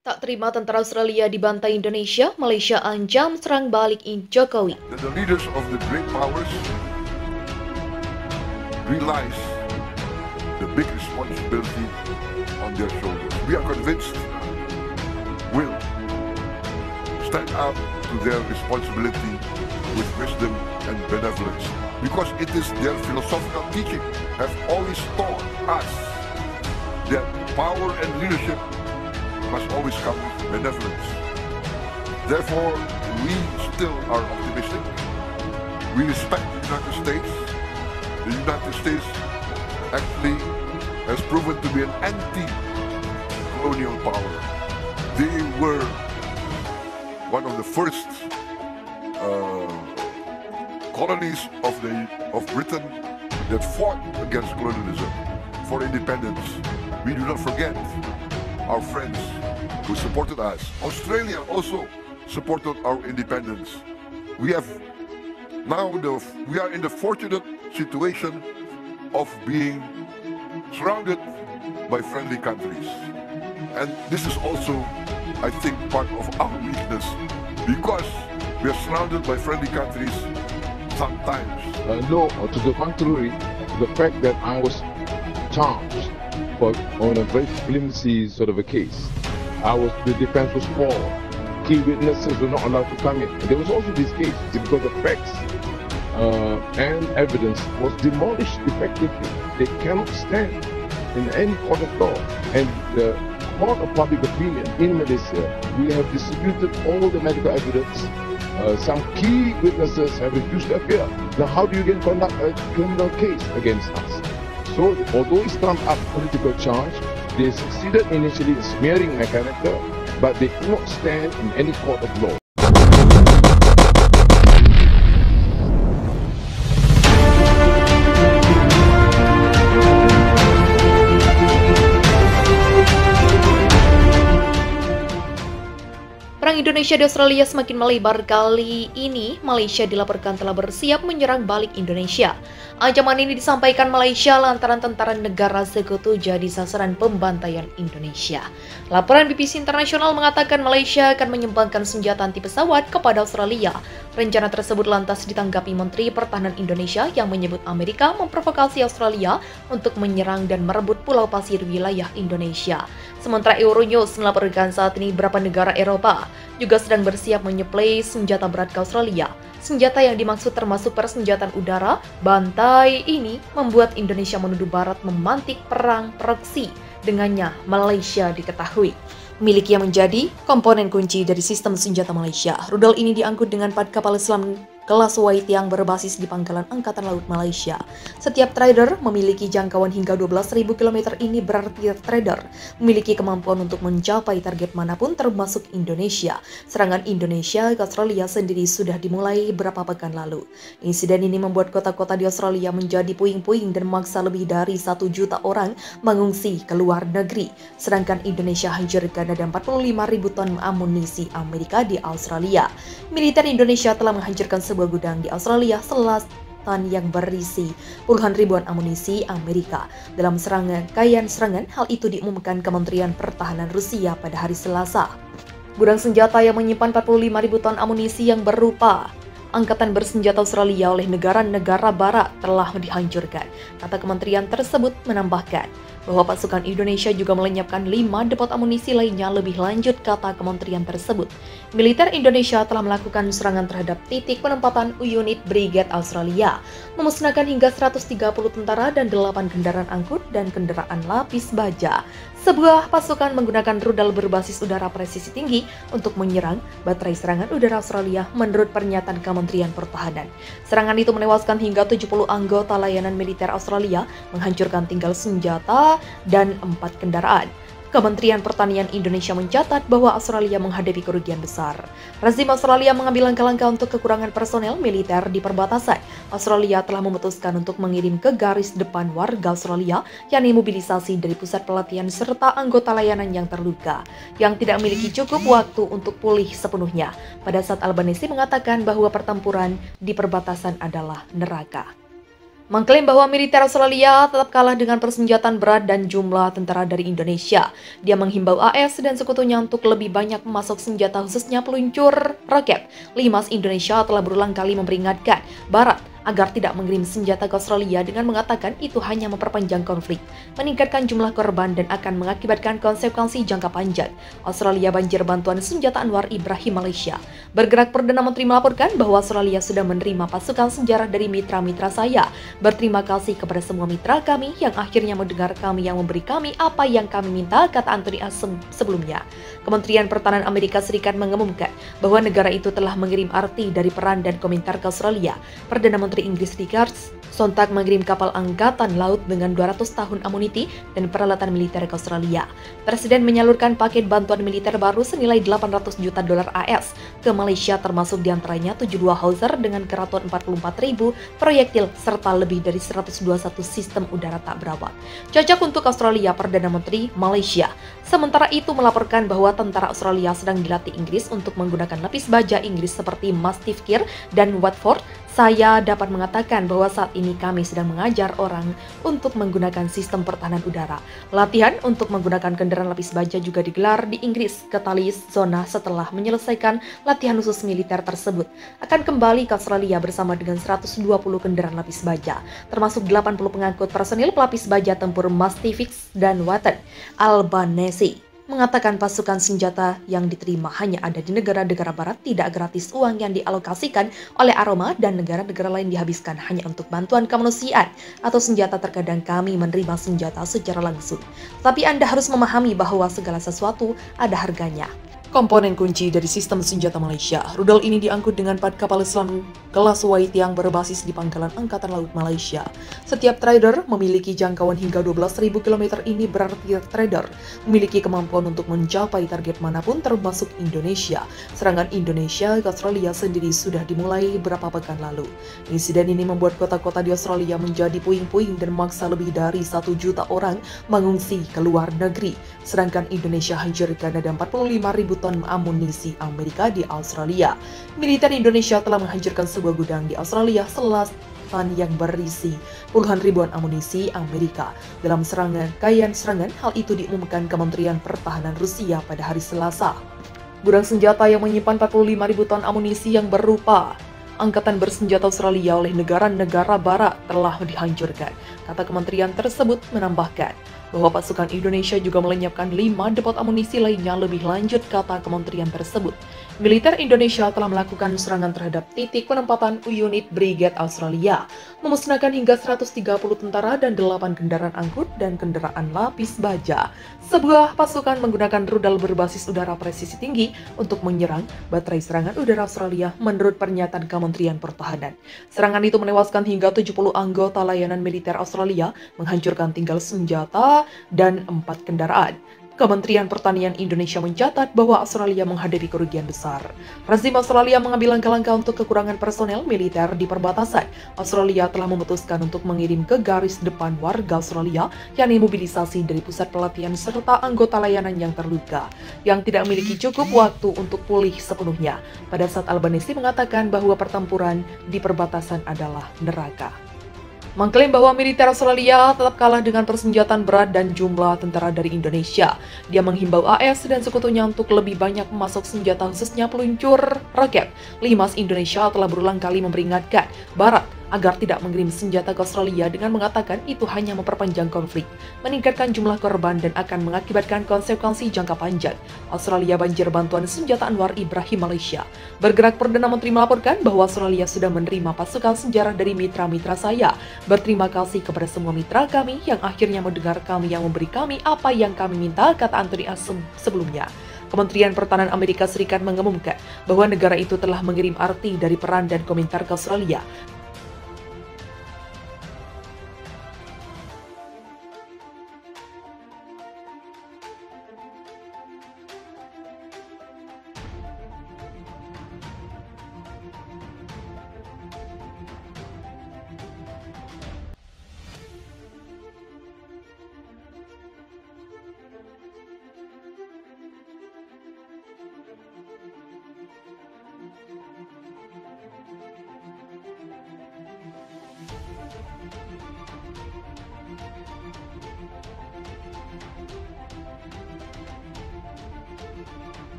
Tak terima tentara Australia dibantai Indonesia, Malaysia ancam serang balik Jokowi. The leaders of the great powers realize the big responsibility on their shoulders. We are convinced will stand up to their responsibility with wisdom and benevolence, because it is their philosophical teaching have always taught us that power and leadership must always come with benevolence. Therefore, we still are optimistic. We respect the United States. The United States actually has proven to be an anti-colonial power. They were one of the first colonies of Britain that fought against colonialism for independence. We do not forget our friends who supported us. Australia also supported our independence. We are in the fortunate situation of being surrounded by friendly countries. And this is also, I think, part of our weakness, because we are surrounded by friendly countries sometimes. No, to the contrary, the fact that I was charged on a very flimsy sort of a case. The defense was poor. Key witnesses were not allowed to come in. There was also this case because the facts and evidence was demolished effectively. They cannot stand in any court of law. And the court of public opinion in Malaysia, we have distributed all the medical evidence. Some key witnesses have refused to appear. Now, how do you then conduct a criminal case against us? So, although it's trumped up political charge, they succeeded initially in smearing my character, but they could not stand in any court of law. Perang Indonesia di Australia semakin melebar. Kali ini, Malaysia dilaporkan telah bersiap menyerang balik Indonesia. Ancaman ini disampaikan Malaysia lantaran tentara negara sekutu jadi sasaran pembantaian Indonesia. Laporan BBC Internasional mengatakan Malaysia akan menyumbangkan senjata anti pesawat kepada Australia. Rencana tersebut lantas ditanggapi Menteri Pertahanan Indonesia yang menyebut Amerika memprovokasi Australia untuk menyerang dan merebut pulau pasir wilayah Indonesia. Sementara Euronews melaporkan saat ini beberapa negara Eropa juga sedang bersiap menyuplai senjata berat ke Australia. Senjata yang dimaksud termasuk persenjataan udara. Bantai ini membuat Indonesia menuduh Barat memantik perang proksi. Dengannya, Malaysia diketahui memiliki yang menjadi komponen kunci dari sistem senjata Malaysia. Rudal ini diangkut dengan 4 kapal selam kelas White yang berbasis di Pangkalan Angkatan Laut Malaysia. Setiap trader memiliki jangkauan hingga 12.000 km. Ini berarti trader memiliki kemampuan untuk mencapai target manapun termasuk Indonesia. Serangan Indonesia ke Australia sendiri sudah dimulai beberapa pekan lalu. Insiden ini membuat kota-kota di Australia menjadi puing-puing dan memaksa lebih dari 1 juta orang mengungsi ke luar negeri. Sedangkan Indonesia hancurkan ada 45.000 ton amunisi Amerika di Australia. Militer Indonesia telah menghancurkan sebuah gudang di Australia Selatan yang berisi puluhan ribuan amunisi Amerika. Dalam serangan, hal itu diumumkan Kementerian Pertahanan Rusia pada hari Selasa. Gudang senjata yang menyimpan 45.000 ton amunisi yang berupa angkatan bersenjata Australia oleh negara-negara barat telah dihancurkan. Kata kementerian tersebut menambahkan bahwa pasukan Indonesia juga melenyapkan 5 depot amunisi lainnya. Lebih lanjut, kata kementerian tersebut, militer Indonesia telah melakukan serangan terhadap titik penempatan unit Brigade Australia, memusnahkan hingga 130 tentara dan 8 kendaraan angkut dan kendaraan lapis baja. Sebuah pasukan menggunakan rudal berbasis udara presisi tinggi untuk menyerang baterai serangan udara Australia menurut pernyataan Kementerian Pertahanan. Serangan itu menewaskan hingga 70 anggota layanan militer Australia, menghancurkan tinggal senjata dan 4 kendaraan. Kementerian Pertanian Indonesia mencatat bahwa Australia menghadapi kerugian besar. Rezim Australia mengambil langkah-langkah untuk kekurangan personel militer di perbatasan. Australia telah memutuskan untuk mengirim ke garis depan warga Australia, yakni mobilisasi dari pusat pelatihan serta anggota layanan yang terluka, yang tidak memiliki cukup waktu untuk pulih sepenuhnya. Pada saat Albanese mengatakan bahwa pertempuran di perbatasan adalah neraka. mengklaim bahwa militer Australia tetap kalah dengan persenjataan berat dan jumlah tentara dari Indonesia. Dia menghimbau AS dan sekutunya untuk lebih banyak memasok senjata khususnya peluncur roket. LIMAS Indonesia telah berulang kali memperingatkan Barat agar tidak mengirim senjata ke Australia dengan mengatakan itu hanya memperpanjang konflik, meningkatkan jumlah korban dan akan mengakibatkan konsekuensi jangka panjang. Australia banjir bantuan senjata Anwar Ibrahim Malaysia. Bergerak Perdana Menteri melaporkan bahwa Australia sudah menerima pasukan sejarah dari mitra-mitra saya. Berterima kasih kepada semua mitra kami yang akhirnya mendengar kami yang memberi kami apa yang kami minta, kata Anthony sebelumnya. Kementerian Pertahanan Amerika Serikat mengumumkan bahwa negara itu telah mengirim arti dari peran dan komentar ke Australia. Perdana Menteri Inggris Richards sontak mengirim kapal angkatan laut dengan 200 tahun amunisi dan peralatan militer ke Australia. Presiden menyalurkan paket bantuan militer baru senilai 800 juta dolar AS ke Malaysia, termasuk diantaranya 72 Howitzer dengan keraton 44.000 proyektil serta lebih dari 121 sistem udara tak berawak. Cocok untuk Australia, Perdana Menteri Malaysia. Sementara itu melaporkan bahwa tentara Australia sedang dilatih Inggris untuk menggunakan lapis baja Inggris seperti Mastiff Gear dan Watford. Saya dapat mengatakan bahwa saat ini kami sedang mengajar orang untuk menggunakan sistem pertahanan udara. Latihan untuk menggunakan kendaraan lapis baja juga digelar di Inggris. Katalis Zona setelah menyelesaikan latihan khusus militer tersebut akan kembali ke Australia bersama dengan 120 kendaraan lapis baja, termasuk 80 pengangkut personil pelapis baja tempur Mastiff dan Watton. Albanese mengatakan pasukan senjata yang diterima hanya ada di negara-negara barat, tidak gratis. Uang yang dialokasikan oleh Aroma dan negara-negara lain dihabiskan hanya untuk bantuan kemanusiaan atau senjata. Terkadang kami menerima senjata secara langsung, tapi Anda harus memahami bahwa segala sesuatu ada harganya. Komponen kunci dari sistem senjata Malaysia. Rudal ini diangkut dengan 4 kapal selam kelas White yang berbasis di Pangkalan Angkatan Laut Malaysia. Setiap trader memiliki jangkauan hingga 12.000 km. Ini berarti trader memiliki kemampuan untuk mencapai target manapun termasuk Indonesia. Serangan Indonesia ke Australia sendiri sudah dimulai beberapa pekan lalu. Insiden ini membuat kota-kota di Australia menjadi puing-puing dan memaksa lebih dari 1 juta orang mengungsi ke luar negeri. Sedangkan Indonesia hancurkan ada 45.000 ton amunisi Amerika di Australia. Militer Indonesia telah menghancurkan sebuah gudang di Australia Selatan yang berisi puluhan ribuan amunisi Amerika dalam rangkaian serangan. Hal itu diumumkan Kementerian Pertahanan Rusia pada hari Selasa. Gudang senjata yang menyimpan 45.000 ton amunisi yang berupa angkatan bersenjata Australia oleh negara-negara barat telah dihancurkan. Kata kementerian tersebut menambahkan bahwa pasukan Indonesia juga melenyapkan 5 depot amunisi lainnya. Lebih lanjut, kata kementerian tersebut, militer Indonesia telah melakukan serangan terhadap titik penempatan unit Brigade Australia, memusnahkan hingga 130 tentara dan 8 kendaraan angkut dan kendaraan lapis baja. Sebuah pasukan menggunakan rudal berbasis udara presisi tinggi untuk menyerang baterai serangan udara Australia, menurut pernyataan Kementerian Pertahanan. Serangan itu menewaskan hingga 70 anggota layanan militer Australia, menghancurkan tinggal senjata dan 4 kendaraan. Kementerian Pertanian Indonesia mencatat bahwa Australia menghadapi kerugian besar. Rezim Australia mengambil langkah-langkah untuk kekurangan personel militer di perbatasan. Australia telah memutuskan untuk mengirim ke garis depan warga Australia, yakni mobilisasi dari pusat pelatihan serta anggota layanan yang terluka, yang tidak memiliki cukup waktu untuk pulih sepenuhnya. Pada saat Albanese mengatakan bahwa pertempuran di perbatasan adalah neraka. Mengklaim bahwa militer Australia tetap kalah dengan persenjataan berat dan jumlah tentara dari Indonesia. Dia menghimbau AS dan sekutunya untuk lebih banyak memasok senjata khususnya peluncur roket. LIMAS Indonesia telah berulang kali memperingatkan Barat agar tidak mengirim senjata ke Australia dengan mengatakan itu hanya memperpanjang konflik, meningkatkan jumlah korban dan akan mengakibatkan konsekuensi jangka panjang. Australia banjir bantuan senjata Anwar Ibrahim Malaysia. Bergerak Perdana Menteri melaporkan bahwa Australia sudah menerima pasukan sejarah dari mitra-mitra saya. Berterima kasih kepada semua mitra kami yang akhirnya mendengar kami yang memberi kami apa yang kami minta, kata Anthony sebelumnya. Kementerian Pertahanan Amerika Serikat mengumumkan bahwa negara itu telah mengirim arti dari peran dan komentar ke Australia.